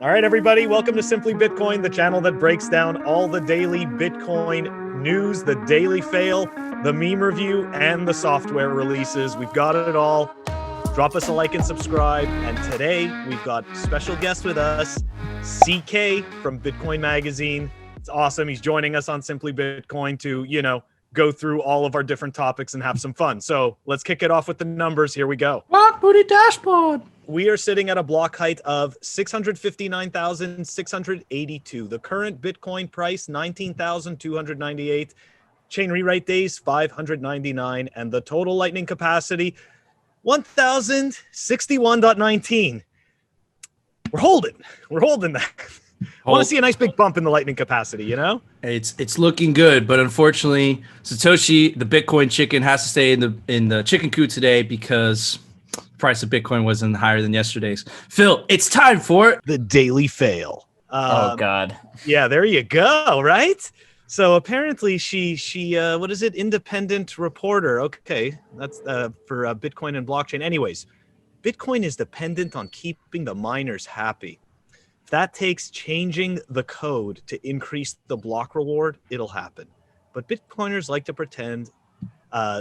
All right, everybody, welcome to Simply Bitcoin, the channel that breaks down all the daily Bitcoin news, the daily fail, the meme review, and the software releases. We've got it all. Drop us a like and subscribe. And today we've got special guest with us, CK from Bitcoin Magazine. It's awesome. He's joining us on Simply Bitcoin to, go through all of our different topics and have some fun. So let's kick it off with the numbers. Here we go. Block Booty Dashboard. We are sitting at a block height of 659,682. The current Bitcoin price, 19,298. Chain rewrite days, 599. And the total lightning capacity, 1,061.19. We're holding that. I want to see a nice big bump in the lightning capacity, It's looking good, but unfortunately, Satoshi, the Bitcoin chicken, has to stay in the chicken coop today because the price of Bitcoin wasn't higher than yesterday's. Phil, it's time for the daily fail. Oh God. Yeah, there you go. Right. So apparently she what is it? Independent reporter. Okay, that's for Bitcoin and blockchain. Anyways, Bitcoin is dependent on keeping the miners happy. If that takes changing the code to increase the block reward, it'll happen. But Bitcoiners like to pretend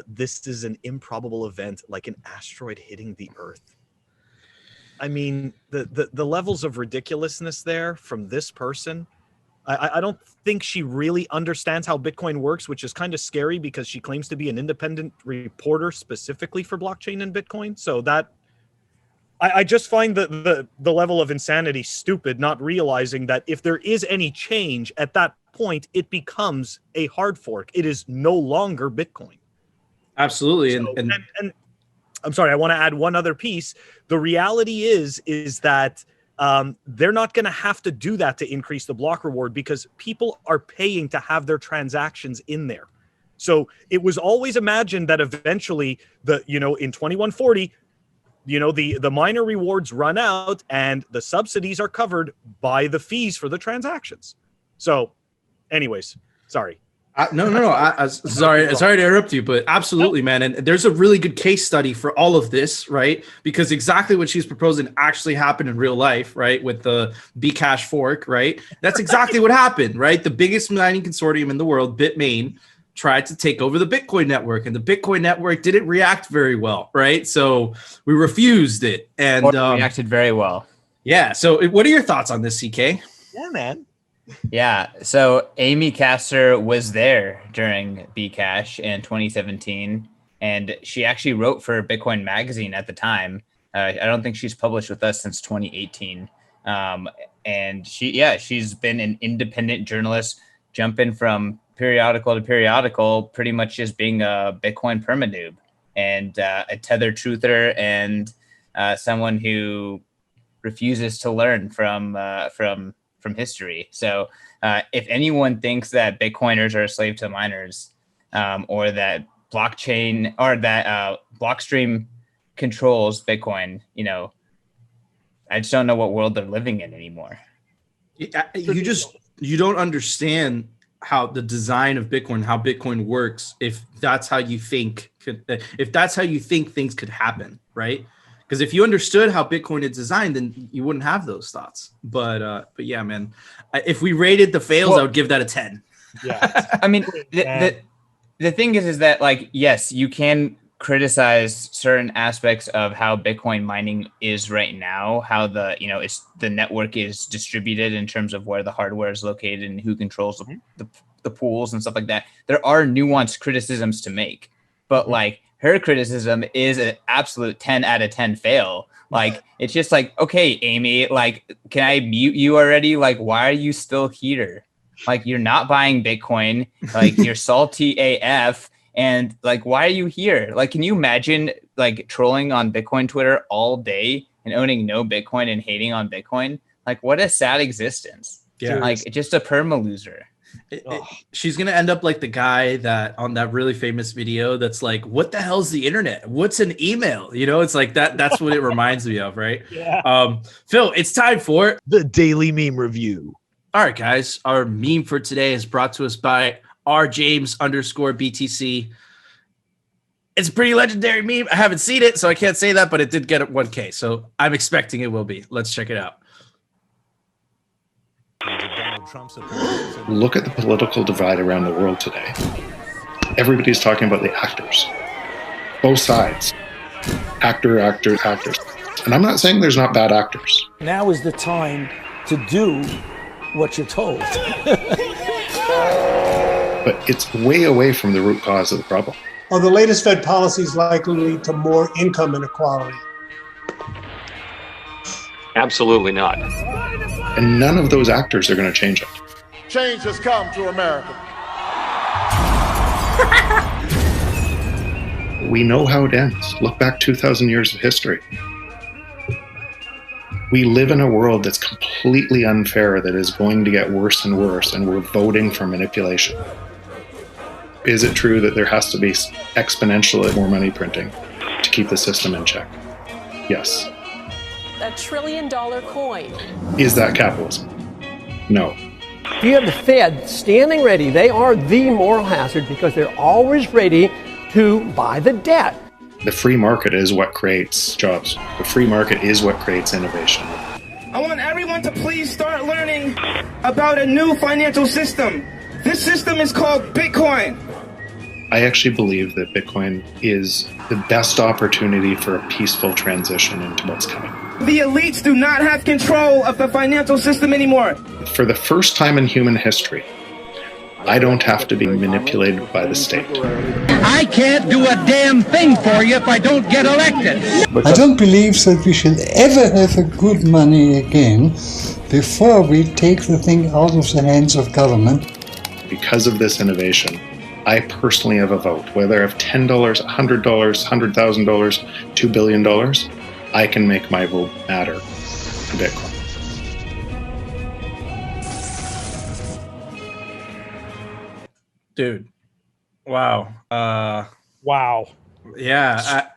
this is an improbable event, like an asteroid hitting the Earth. I mean, the levels of ridiculousness there from this person. I don't think she really understands how Bitcoin works, which is kind of scary because she claims to be an independent reporter specifically for blockchain and Bitcoin. So that I just find the level of insanity stupid, not realizing that if there is any change at that point, it becomes a hard fork. It is no longer Bitcoin. Absolutely. So, and I'm sorry, I want to add one other piece. The reality is that they're not going to have to do that to increase the block reward because people are paying to have their transactions in there. So it was always imagined that eventually in 2140, the miner rewards run out and the subsidies are covered by the fees for the transactions. So anyways, sorry. No. Sorry to interrupt you, but absolutely, man. And there's a really good case study for all of this, right? Because exactly what she's proposing actually happened in real life, right? With the Bcash fork, right? That's exactly what happened, right? The biggest mining consortium in the world, Bitmain, tried to take over the Bitcoin network, and the Bitcoin network didn't react very well, right? So we refused it, and reacted very well. Yeah. So what are your thoughts on this, CK? Yeah, man. Yeah. So Amy Castor was there during Bcash in 2017, and she actually wrote for Bitcoin Magazine at the time. I don't think she's published with us since 2018. And she's been an independent journalist, jumping from periodical to periodical, pretty much just being a Bitcoin permanoob and a tethered truther and someone who refuses to learn from history. So if anyone thinks that Bitcoiners are a slave to miners, or that blockchain or that Blockstream controls Bitcoin, I just don't know what world they're living in anymore. You don't understand how the design of Bitcoin, how Bitcoin works, if that's how you think things could happen, right? Because if you understood how Bitcoin is designed, then you wouldn't have those thoughts. But yeah, man, if we rated the fails, I would give that a 10. Yeah. I mean, the thing is that, like, yes, you can criticize certain aspects of how Bitcoin mining is right now, how the network is distributed in terms of where the hardware is located and who controls the pools and stuff like that. There are nuanced criticisms to make, but like her criticism is an absolute 10 out of 10 fail. Like, it's just like, okay, Amy, like, can I mute you already? Like, why are you still here? Like, you're not buying Bitcoin, like, you're salty AF. And like, why are you here? Like, can you imagine like trolling on Bitcoin Twitter all day and owning no Bitcoin and hating on Bitcoin? Like, what a sad existence. Yeah. Like, just a perma loser. She's going to end up like the guy that on that really famous video that's like, what the hell's the internet? What's an email? It's like that. That's what it reminds me of, right? Yeah. Phil, it's time for the daily meme review. All right, guys. Our meme for today is brought to us by rjames_BTC. It's a pretty legendary meme. I haven't seen it, so I can't say that, but it did get 1K, so I'm expecting it will be. Let's check it out. Look at the political divide around the world today. Everybody's talking about the actors. Both sides. Actors. And I'm not saying there's not bad actors. Now is the time to do what you're told. But it's way away from the root cause of the problem. Are the latest Fed policies likely to lead to more income inequality? Absolutely not. And none of those actors are going to change it. Change has come to America. We know how it ends. Look back 2,000 years of history. We live in a world that's completely unfair, that is going to get worse and worse, and we're voting for manipulation. Is it true that there has to be exponentially more money printing to keep the system in check? Yes. $1 trillion coin. Is that capitalism? No. You have the Fed standing ready. They are the moral hazard because they're always ready to buy the debt. The free market is what creates jobs. The free market is what creates innovation. I want everyone to please start learning about a new financial system. This system is called Bitcoin. I actually believe that Bitcoin is the best opportunity for a peaceful transition into what's coming. The elites do not have control of the financial system anymore. For the first time in human history, I don't have to be manipulated by the state. I can't do a damn thing for you if I don't get elected. I don't believe that we should ever have a good money again before we take the thing out of the hands of government. Because of this innovation, I personally have a vote. Whether I have $10, $100, $100,000, $2 billion, I can make my vote matter to Bitcoin. Dude. Wow. Wow. Yeah.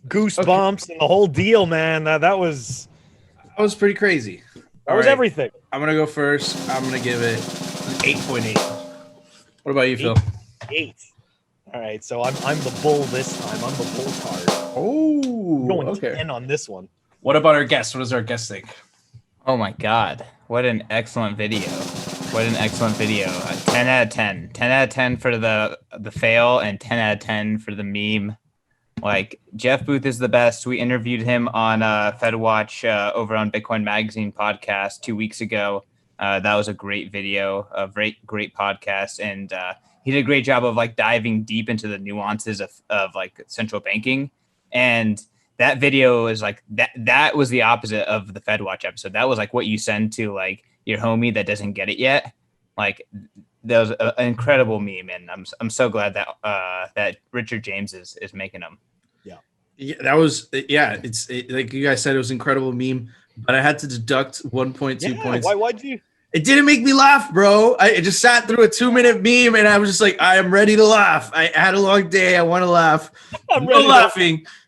Goosebumps and the whole deal, man. That was pretty crazy. That was everything. I'm going to go first. I'm going to give it an 8.8. What about you, Phil? 8. All right, so I'm the bull this time. I'm the bull card. Oh, going okay. 10 on this one. What about our guest? What does our guest think? Oh my God. What an excellent video. What an excellent video. 10 out of 10. 10 out of 10 for the fail and 10 out of 10 for the meme. Like, Jeff Booth is the best. We interviewed him on FedWatch over on Bitcoin Magazine podcast 2 weeks ago. That was a great video, a great podcast. And he did a great job of like diving deep into the nuances of like central banking. And that video is like that was the opposite of the FedWatch episode. That was like what you send to like your homie that doesn't get it yet. Like, that was an incredible meme, and I'm so glad that that Richard James is making them. Yeah, that was It's like you guys said, it was an incredible meme, but I had to deduct 1.2 points. Why'd you? It didn't make me laugh, bro. I just sat through a 2-minute meme, and I was just like, I am ready to laugh. I had a long day. I want to laugh.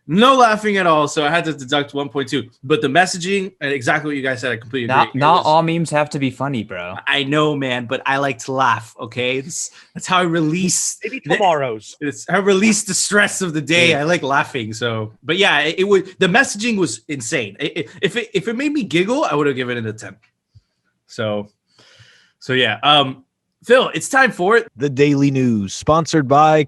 No laughing at all. So I had to deduct 1.2. But the messaging and exactly what you guys said, I completely agree. Not all memes have to be funny, bro. I know, man, but I like to laugh. Okay, that's how I release. Maybe tomorrow's. It's how I release the stress of the day. I like laughing. So, but yeah, it would. The messaging was insane. If it made me giggle, I would have given it a 10. So yeah. Phil, it's time for it. The Daily News, sponsored by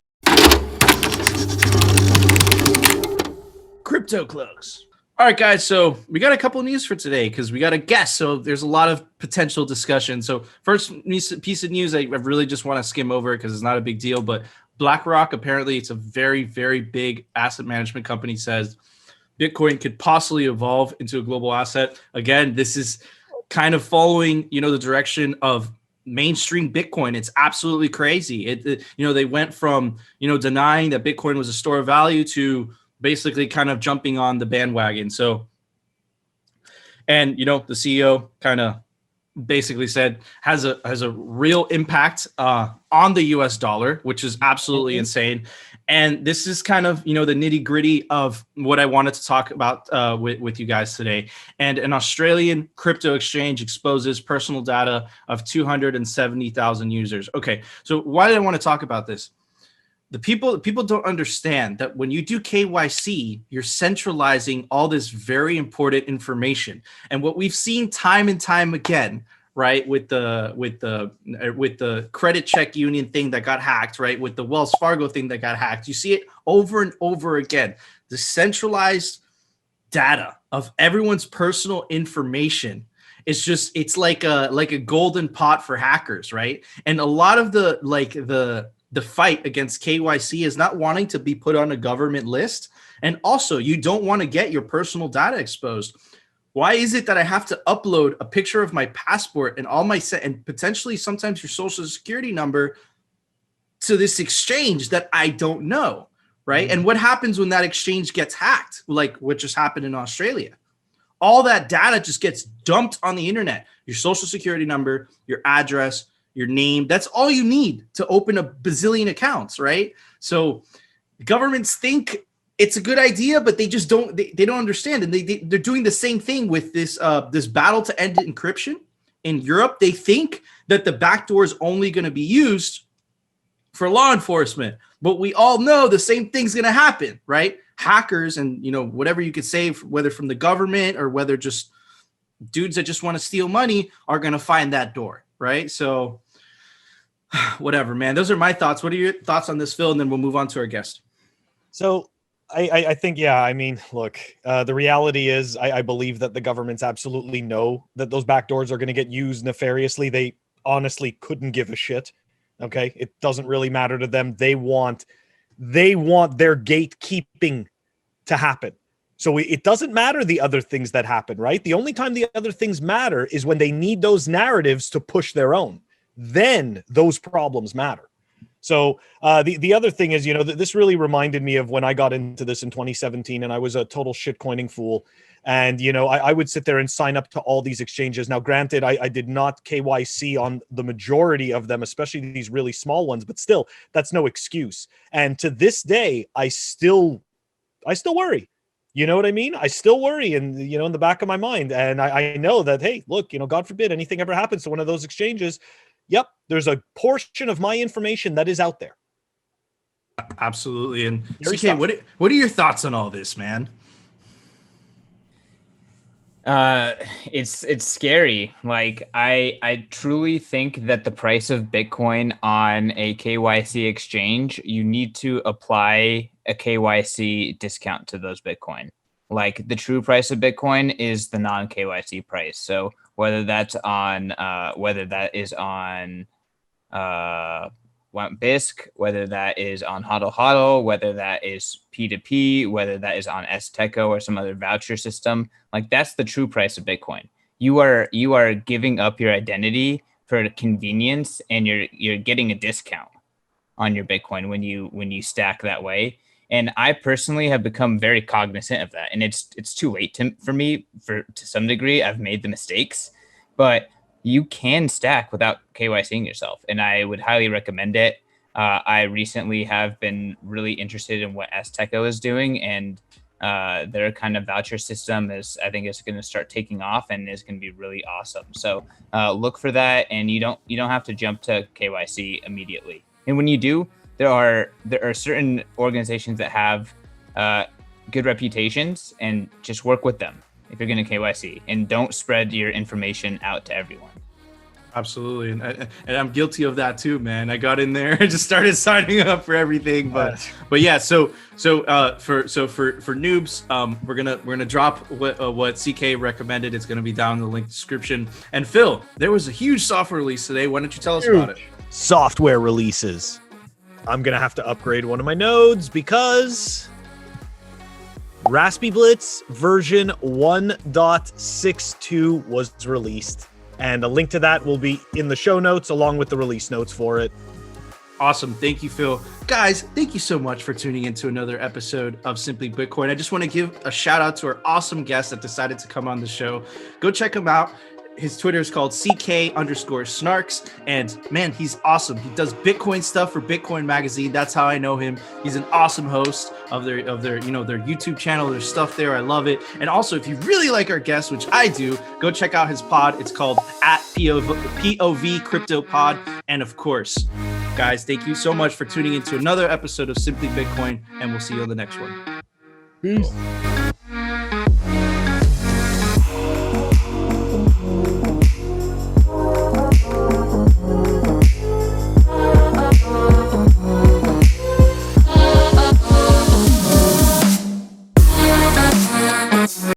Crypto Close. All right, guys. So we got a couple of news for today because we got a guest. So there's a lot of potential discussion. So first piece of news I really just want to skim over because it's not a big deal. But BlackRock, apparently it's a very, very big asset management company, says Bitcoin could possibly evolve into a global asset. Again, this is kind of following, the direction of mainstream Bitcoin. It's absolutely crazy. They went from, denying that Bitcoin was a store of value to basically kind of jumping on the bandwagon. So, and, the CEO kind of basically said has a real impact on the US dollar, which is absolutely insane. And this is kind of, the nitty gritty of what I wanted to talk about with you guys today. And an Australian crypto exchange exposes personal data of 270,000 users. Okay, so why did I want to talk about this? The people don't understand that when you do KYC, you're centralizing all this very important information. And what we've seen time and time again, right? With the credit check union thing that got hacked, right? With the Wells Fargo thing that got hacked. You see it over and over again. The centralized data of everyone's personal information is just, it's like a golden pot for hackers, right? And a lot of the fight against KYC is not wanting to be put on a government list. And also, you don't want to get your personal data exposed. Why is it that I have to upload a picture of my passport and all my and potentially sometimes your social security number to this exchange that I don't know, right? And what happens when that exchange gets hacked, like what just happened in Australia? All that data just gets dumped on the internet. Your social security number, your address, your name, that's all you need to open a bazillion accounts, right? So governments think it's a good idea, but they just don't, they don't understand. And they're doing the same thing with this battle to end encryption in Europe. They think that the backdoor is only going to be used for law enforcement, but we all know the same thing's going to happen, right? Hackers and, whatever you could say, whether from the government or whether just dudes that just want to steal money are going to find that door, right? So whatever, man. Those are my thoughts. What are your thoughts on this, Phil? And then we'll move on to our guest. So I think, yeah, I mean, look, the reality is I believe that the governments absolutely know that those backdoors are going to get used nefariously. They honestly couldn't give a shit. Okay. It doesn't really matter to them. They want their gatekeeping to happen. So it doesn't matter the other things that happen, right? The only time the other things matter is when they need those narratives to push their own. Then those problems matter. So the other thing is, this really reminded me of when I got into this in 2017 and I was a total shitcoining fool. And, I would sit there and sign up to all these exchanges. Now, granted, I did not KYC on the majority of them, especially these really small ones, but still, that's no excuse. And to this day, I still worry. You know what I mean? I still worry in the back of my mind. And I know that, hey, look, God forbid anything ever happens to one of those exchanges. Yep, there's a portion of my information that is out there. Absolutely. And CK, what are your thoughts on all this, man? It's scary. Like I truly think that the price of Bitcoin on a KYC exchange, you need to apply a KYC discount to those Bitcoin. Like the true price of Bitcoin is the non-KYC price. So whether that is on BISC, whether that is on HODL HODL, whether that is P2P, whether that is on STECO or some other voucher system, like that's the true price of Bitcoin. You are giving up your identity for convenience, and you're getting a discount on your Bitcoin when you stack that way. And I personally have become very cognizant of that. And it's too late for me to some degree. I've made the mistakes, but you can stack without KYCing yourself. And I would highly recommend it. I recently have been really interested in what STECO is doing, and their kind of voucher system I think is going to start taking off and is going to be really awesome. So look for that, and you don't have to jump to KYC immediately. And when you do, there are certain organizations that have good reputations, and just work with them if you're going to KYC, and don't spread your information out to everyone. Absolutely. And I'm guilty of that too, man. I got in there and just started signing up for everything. But yeah, so for noobs, we're gonna drop what CK recommended. It's gonna be down in the link description. And Phil, there was a huge software release today. Why don't you tell us about it? Software releases. I'm gonna have to upgrade one of my nodes because RaspiBlitz version 1.62 was released. And a link to that will be in the show notes along with the release notes for it. Awesome. Thank you, Phil. Guys, thank you so much for tuning into another episode of Simply Bitcoin. I just want to give a shout out to our awesome guest that decided to come on the show. Go check him out. His Twitter is called CK_snarks. And man, he's awesome. He does Bitcoin stuff for Bitcoin Magazine. That's how I know him. He's an awesome host of their YouTube channel. There's stuff there. I love it. And also, if you really like our guest, which I do, go check out his pod. It's called @POV Crypto Pod. And of course, guys, thank you so much for tuning into another episode of Simply Bitcoin, and we'll see you on the next one. Peace.